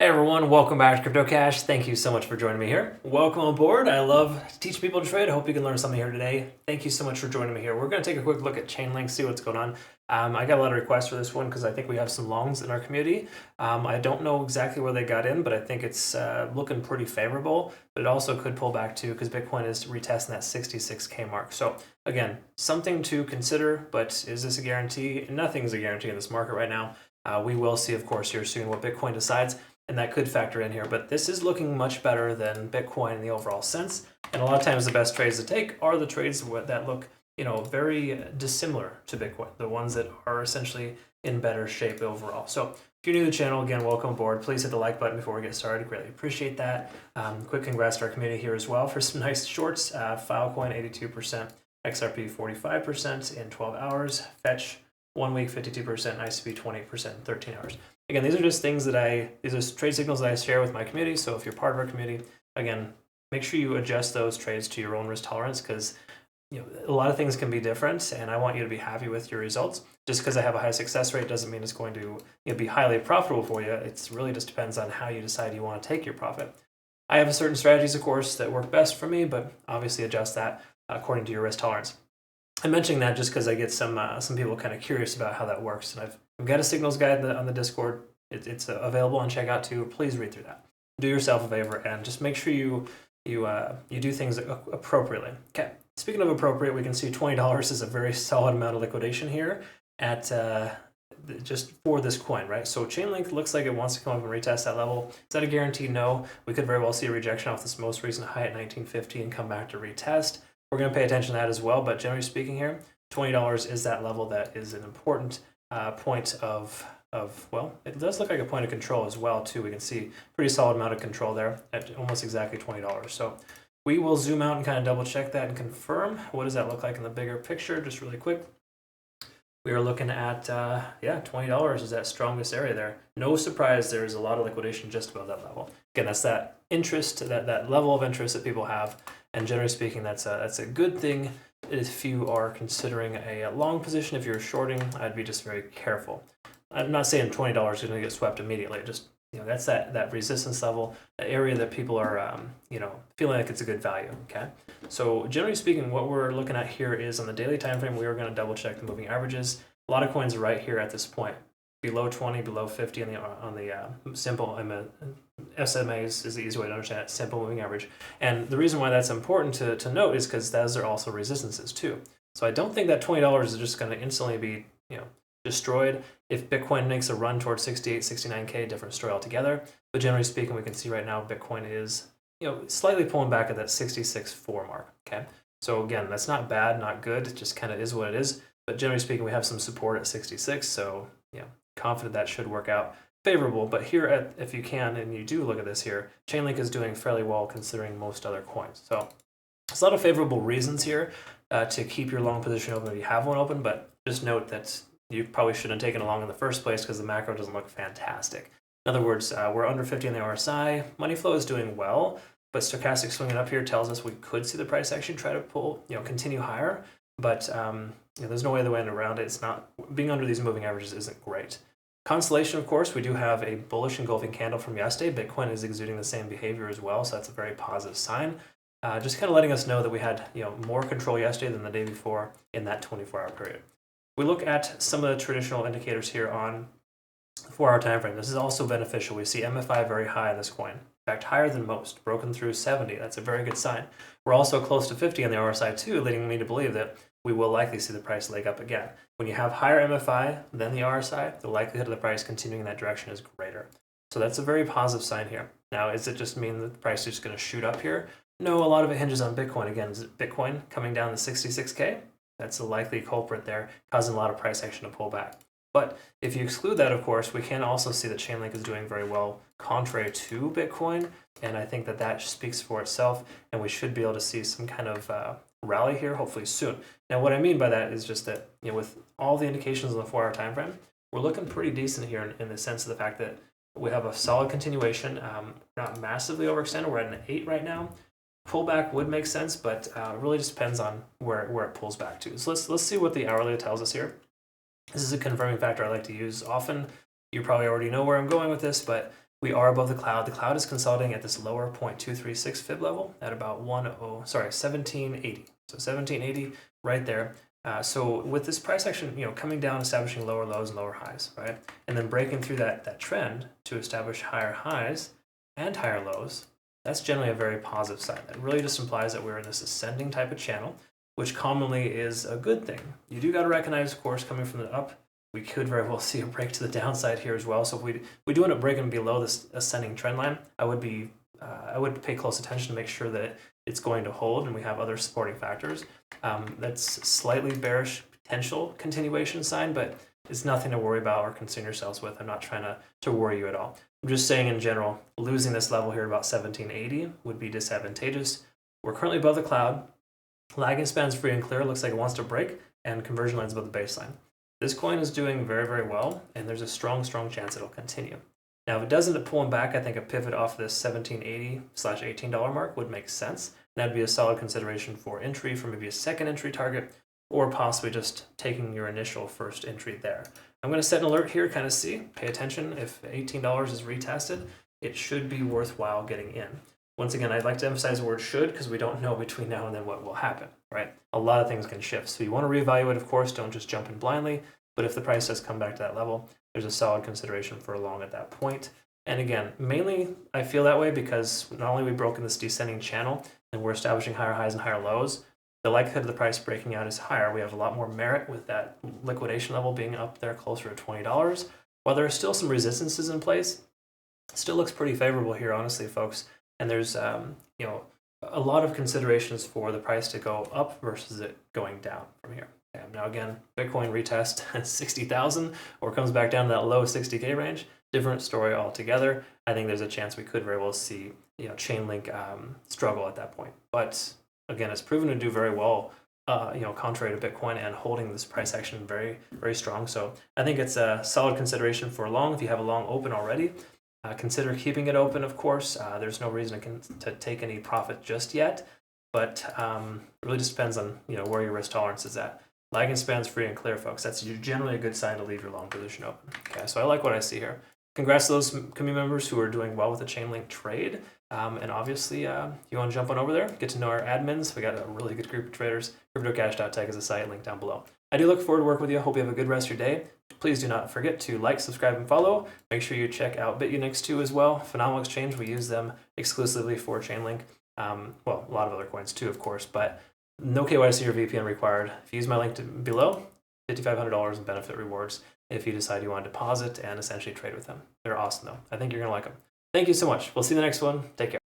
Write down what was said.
Hey everyone, welcome back to Crypto Cash. Thank you so much for joining me here. Welcome aboard. I love teaching people to trade. I hope you can learn something here today. Thank you so much for joining me here. We're going to take a quick look at Chainlink, see what's going on. I got a lot of requests for this one because I think we have some longs in our community. I don't know exactly where they got in, but I think it's looking pretty favorable. But it also could pull back too because Bitcoin is retesting that 66K mark. So again, something to consider, but is this a guarantee? Nothing's a guarantee in this market right now. We will see, of course, here soon what Bitcoin decides. And that could factor in here, but this is looking much better than Bitcoin in the overall sense. And a lot of times the best trades to take are the trades that look, very dissimilar to Bitcoin, the ones that are essentially in better shape overall. So if you're new to the channel, again, welcome aboard. Please hit the like button before we get started. Greatly appreciate that. Quick congrats to our community here as well for some nice shorts. Filecoin 82%, XRP 45% in 12 hours, Fetch 1 week 52%, ICP 20% in 13 hours. Again, these are just things these are trade signals that I share with my community. So if you're part of our community, again, make sure you adjust those trades to your own risk tolerance because a lot of things can be different, and I want you to be happy with your results. Just because I have a high success rate doesn't mean it's going to be highly profitable for you. It really just depends on how you decide you want to take your profit. I have certain strategies, of course, that work best for me, but obviously adjust that according to your risk tolerance. I'm mentioning that just because I get some people kind of curious about how that works, and I've got a signals guide on the Discord. It's available on checkout too. Please read through that. Do yourself a favor and just make sure you do things appropriately. Okay. Speaking of appropriate, we can see $20 is a very solid amount of liquidation here at just for this coin, right? So Chainlink looks like it wants to come up and retest that level. Is that a guarantee? No. We could very well see a rejection off this most recent high at 1950 and come back to retest. We're going to pay attention to that as well, but generally speaking here, $20 is that level that is an important point of well, it does look like a point of control as well too. We can see pretty solid amount of control there at almost exactly $20. So we will zoom out and kind of double check that and confirm. What does that look like in the bigger picture? Just really quick. We are looking at, $20 is that strongest area there. No surprise, there's a lot of liquidation just above that level. Again, that's that interest, that level of interest that people have. And generally speaking, that's a good thing if you are considering a long position. If you're shorting, I'd be just very careful. I'm not saying $20 is going to get swept immediately. Just that's that resistance level, that area that people are feeling like it's a good value. Okay, so generally speaking, what we're looking at here is on the daily time frame. We are going to double check the moving averages. A lot of coins are right here at this point, below 20, below 50 on the simple SMAs is the easy way to understand it, simple moving average. And the reason why that's important to note is because those are also resistances too. So I don't think that $20 is just going to instantly be destroyed. If Bitcoin makes a run towards 68, 69K, different story altogether. But generally speaking, we can see right now Bitcoin is slightly pulling back at that 66.4 mark. Okay, so again, that's not bad, not good. It just kind of is what it is. But generally speaking, we have some support at 66. So confident that should work out favorable. But here, if you can, and you do look at this here, Chainlink is doing fairly well considering most other coins. So there's a lot of favorable reasons here to keep your long position open if you have one open. But just note that you probably shouldn't have taken it long in the first place because the macro doesn't look fantastic. In other words, we're under 50 on the RSI. Money flow is doing well, but stochastic swinging up here tells us we could see the price actually try to pull, continue higher. But there's no other way around it. It's not being under these moving averages isn't great. Constellation, of course, we do have a bullish engulfing candle from yesterday. Bitcoin is exuding the same behavior as well, so that's a very positive sign. Just kind of letting us know that we had more control yesterday than the day before in that 24-hour period. We look at some of the traditional indicators here on the 4-hour time frame. This is also beneficial. We see MFI very high on this coin. In fact, higher than most, broken through 70. That's a very good sign. We're also close to 50 on the RSI too, leading me to believe that we will likely see the price leg up again. When you have higher MFI than the RSI, the likelihood of the price continuing in that direction is greater. So that's a very positive sign here. Now, does it just mean that the price is just going to shoot up here? No, a lot of it hinges on Bitcoin. Again, is it Bitcoin coming down to 66K? That's a likely culprit there, causing a lot of price action to pull back. But if you exclude that, of course, we can also see that Chainlink is doing very well contrary to Bitcoin. And I think that speaks for itself. And we should be able to see some kind of rally here, hopefully soon. Now, what I mean by that is just that, with all the indications on the 4-hour time frame, we're looking pretty decent here in the sense of the fact that we have a solid continuation, not massively overextended. We're at an 8 right now. Pullback would make sense, but it really just depends on where it pulls back to. So let's see what the hourly tells us here. This is a confirming factor I like to use often. You probably already know where I'm going with this, but We are above the cloud. The cloud is consolidating at this lower 0.236 fib level at about 1780. So 1780 right there. So with this price action, coming down, establishing lower lows and lower highs, right? And then breaking through that trend to establish higher highs and higher lows, that's generally a very positive sign. That really just implies that we're in this ascending type of channel, which commonly is a good thing. You do got to recognize, of course, coming from the up, we could very well see a break to the downside here as well. So if we do end up breaking below this ascending trend line, I would pay close attention to make sure that it's going to hold and we have other supporting factors. That's slightly bearish potential continuation sign, but it's nothing to worry about or concern yourselves with. I'm not trying to worry you at all. I'm just saying in general, losing this level here about 1780 would be disadvantageous. We're currently above the cloud. Lagging span's free and clear. Looks like it wants to break, and conversion line's above the baseline. This coin is doing very, very well, and there's a strong chance it'll continue. Now, if it does end up pulling back, I think a pivot off this $17.80/$18 mark would make sense. That'd be a solid consideration for entry, for maybe a second entry target, or possibly just taking your initial first entry there. I'm going to set an alert here, kind of see, pay attention. If $18 is retested, it should be worthwhile getting in. Once again, I'd like to emphasize the word should, because we don't know between now and then what will happen, right? A lot of things can shift. So you want to reevaluate, of course, don't just jump in blindly. But if the price does come back to that level, there's a solid consideration for a long at that point. And again, mainly I feel that way because not only have we broken this descending channel and we're establishing higher highs and higher lows, the likelihood of the price breaking out is higher. We have a lot more merit with that liquidation level being up there closer to $20. While there are still some resistances in place, it still looks pretty favorable here, honestly, folks. And there's a lot of considerations for the price to go up versus it going down from here. Now again, Bitcoin retest 60,000 or comes back down to that low 60K range, different story altogether. I think there's a chance we could very well see Chainlink struggle at that point. But again, it's proven to do very well, contrary to Bitcoin and holding this price action very, very strong. So I think it's a solid consideration for a long. If you have a long open already, consider keeping it open, of course. There's no reason to take any profit just yet, but it really just depends on where your risk tolerance is at. Lagging span's free and clear, folks. That's generally a good sign to leave your long position open. Okay, so I like what I see here. Congrats to those community members who are doing well with the Chainlink trade. And obviously, you want to jump on over there, get to know our admins. We got a really good group of traders. CryptoCash.tech is a site, link down below. I do look forward to working with you. Hope you have a good rest of your day. Please do not forget to like, subscribe, and follow. Make sure you check out Bitunix too as well. Phenomenal exchange. We use them exclusively for Chainlink. Well, a lot of other coins too, of course, but no KYC or VPN required. If you use my link below, $5,500 in benefit rewards if you decide you want to deposit and essentially trade with them. They're awesome though. I think you're going to like them. Thank you so much. We'll see you in the next one. Take care.